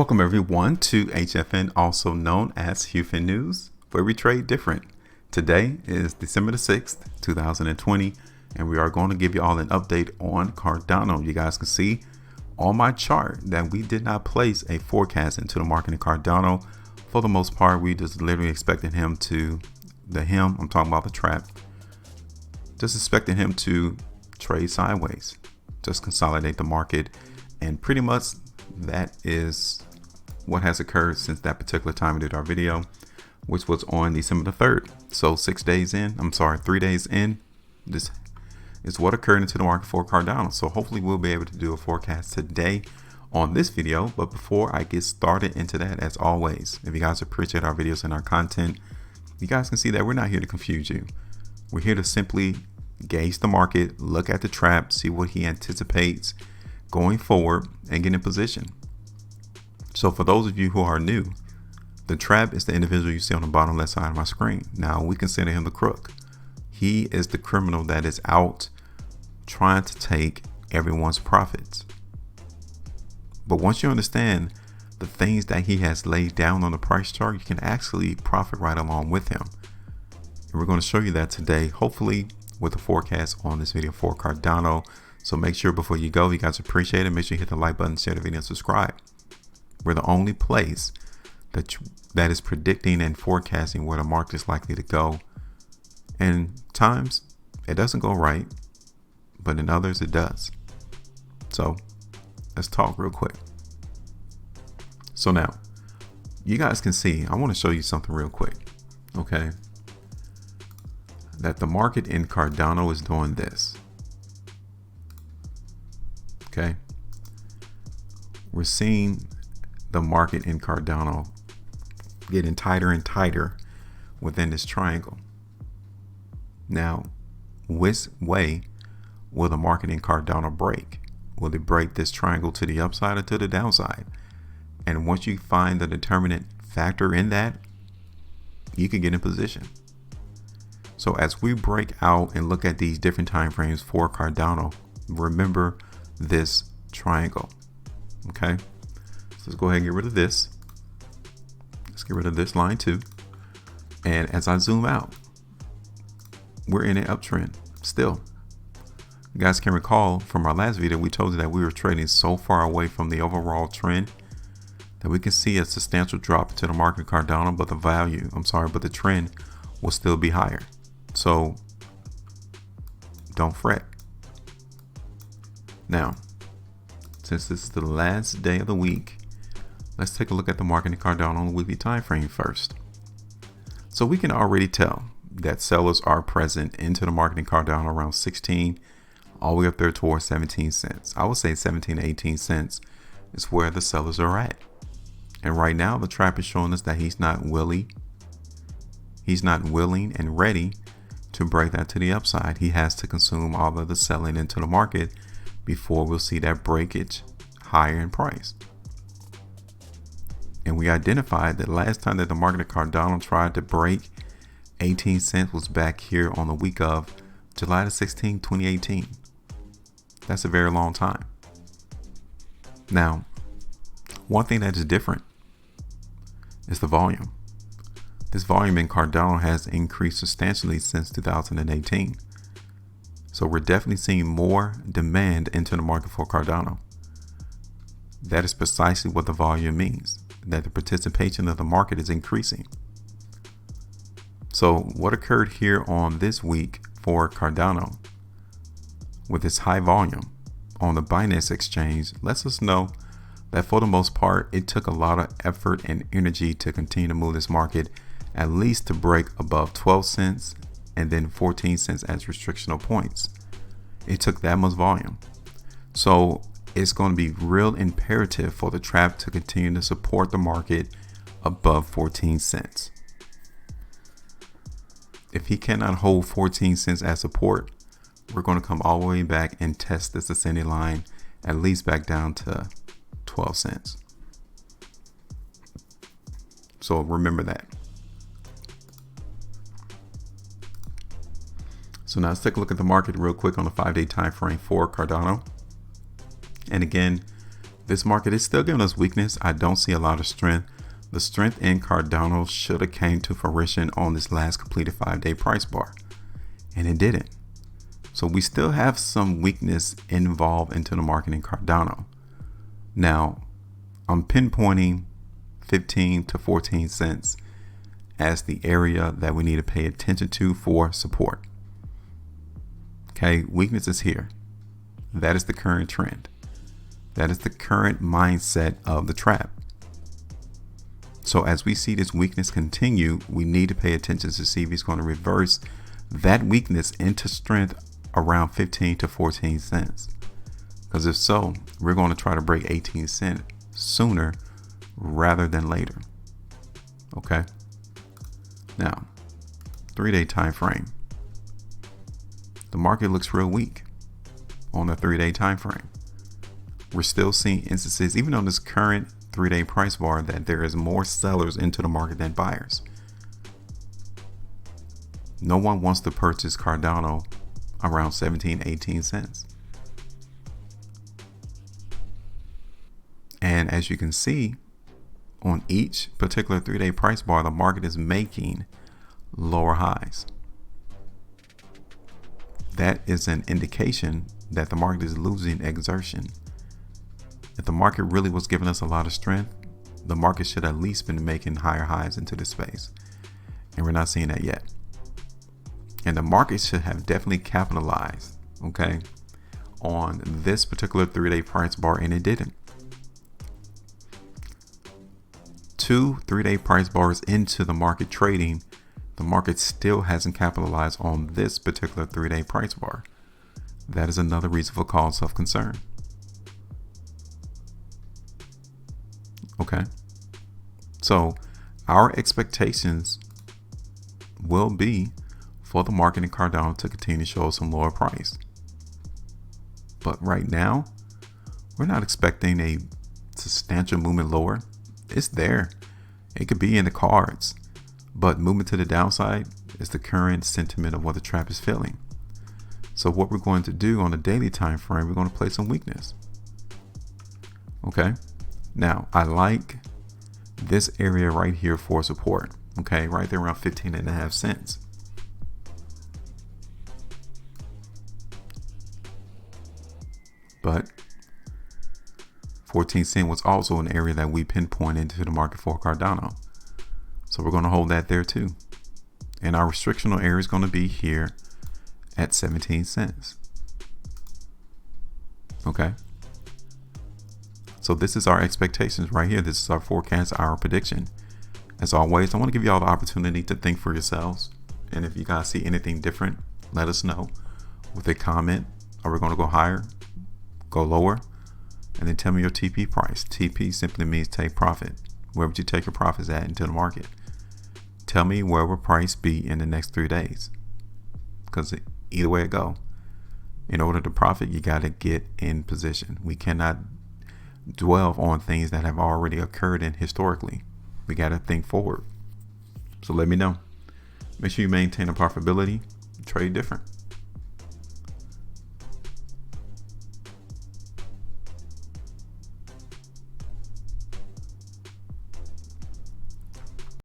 Welcome everyone to HFN, also known as HueFin News, where we trade different. Today is December the 6th, 2020, and we are going to give you all an update on Cardano. You guys can see on my chart that we did not place a forecast into the market in Cardano. For the most part, we just literally expected him to, I'm talking about the trap, just expecting him to trade sideways, just consolidate the market, and pretty much that is what has occurred since that particular time we did our video, which was on December the 3rd. So 3 days in, this is what occurred into the market for Cardano. So hopefully we'll be able to do a forecast today on this video. But before I get started into that, as always, if you guys appreciate our videos and our content, you guys can see that we're not here to confuse you. We're here to simply gauge the market, look at the trap, see what he anticipates going forward, and get in position. So for those of you who are new, the trap is the individual you see on the bottom left side of my screen. Now we consider him the crook. He is the criminal that is out trying to take everyone's profits. But once you understand the things that he has laid down on the price chart, you can actually profit right along with him. And we're going to show you that today, hopefully with a forecast on this video for Cardano. So make sure before you go, if you guys appreciate it, make sure you hit the like button, share the video, and subscribe. We're the only place that is predicting and forecasting where the market is likely to go. And times it doesn't go right, but in others it does. So let's talk real quick. So now you guys can see, I want to show you something real quick. Okay. That the market in Cardano is doing this. Okay. We're seeing the market in Cardano getting tighter and tighter within this triangle. Now, which way will the market in Cardano break? Will it break this triangle to the upside or to the downside? And once you find the determinant factor in that, you can get in position. So as we break out and look at these different time frames for Cardano, remember this triangle. Okay, so let's go ahead and get rid of this. Let's get rid of this line too. And as I zoom out, we're in an uptrend still. You guys can recall from our last video, we told you that we were trading so far away from the overall trend that we can see a substantial drop to the market Cardano, but the trend will still be higher. So don't fret. Now, since this is the last day of the week, let's take a look at the market in Cardano on the weekly time frame first. So we can already tell that sellers are present into the market in Cardano around 16, all the way up there towards 17 cents. I would say 17 to 18 cents is where the sellers are at. And right now the trap is showing us that he's not willing and ready to break that to the upside. He has to consume all of the selling into the market before we'll see that breakage higher in price. And we identified that last time that the market of Cardano tried to break 18 cents was back here on the week of July the 16th, 2018. That's a very long time. Now, one thing that is different is the volume. This volume in Cardano has increased substantially since 2018. So we're definitely seeing more demand into the market for Cardano. That is precisely what the volume means, that the participation of the market is increasing. So what occurred here on this week for Cardano with its high volume on the Binance exchange lets us know that for the most part, it took a lot of effort and energy to continue to move this market, at least to break above 12 cents and then 14 cents as restrictional points. It took that much volume. So it's going to be real imperative for the trap to continue to support the market above 14 cents. If he cannot hold 14 cents as support, we're going to come all the way back and test this ascending line, at least back down to 12 cents. So remember that. So now let's take a look at the market real quick on the 5-day time frame for Cardano. And again, this market is still giving us weakness. I don't see a lot of strength. The strength in Cardano should have came to fruition on this last completed 5-day price bar, and it didn't. So we still have some weakness involved into the market in Cardano. Now, I'm pinpointing 15 to 14 cents as the area that we need to pay attention to for support. Okay, weakness is here. That is the current trend. That is the current mindset of the trap. So as we see this weakness continue, we need to pay attention to see if he's going to reverse that weakness into strength around 15 to 14 cents. Because if so, we're going to try to break 18 cents sooner rather than later. Okay. Now, 3-day time frame. The market looks real weak on the 3-day time frame. We're still seeing instances, even on this current 3-day price bar, that there is more sellers into the market than buyers. No one wants to purchase Cardano around 17, 18 cents. And as you can see, on each particular 3-day price bar, the market is making lower highs. That is an indication that the market is losing exertion. If the market really was giving us a lot of strength, the market should at least been making higher highs into this space. And we're not seeing that yet. And the market should have definitely capitalized, okay, on this particular 3-day price bar, and it didn't. 2 3-day price bars into the market trading, the market still hasn't capitalized on this particular 3-day price bar. That is another reason for cause of concern. Okay. So our expectations will be for the market in Cardano to continue to show some lower price. But right now, we're not expecting a substantial movement lower. It's there. It could be in the cards. But movement to the downside is the current sentiment of what the trap is feeling. So what we're going to do on the daily time frame, we're going to play some weakness. Okay. Now, I like this area right here for support. Okay, right there around 15.5 cents. But 14 cents was also an area that we pinpointed into the market for Cardano. So we're going to hold that there too. And our restrictional area is going to be here at 17 cents. Okay. So this is our expectations right here. This is our forecast, our prediction. As always, I want to give you all the opportunity to think for yourselves. And if you guys see anything different, let us know with a comment. Are we going to go higher, go lower? And then tell me your TP price. TP simply means take profit. Where would you take your profits at into the market? Tell me where will price be in the next 3 days. Because either way it go, in order to profit, you got to get in position. We cannot dwell on things that have already occurred in historically. We got to think forward. So let me know. Make sure you maintain a profitability. Trade different.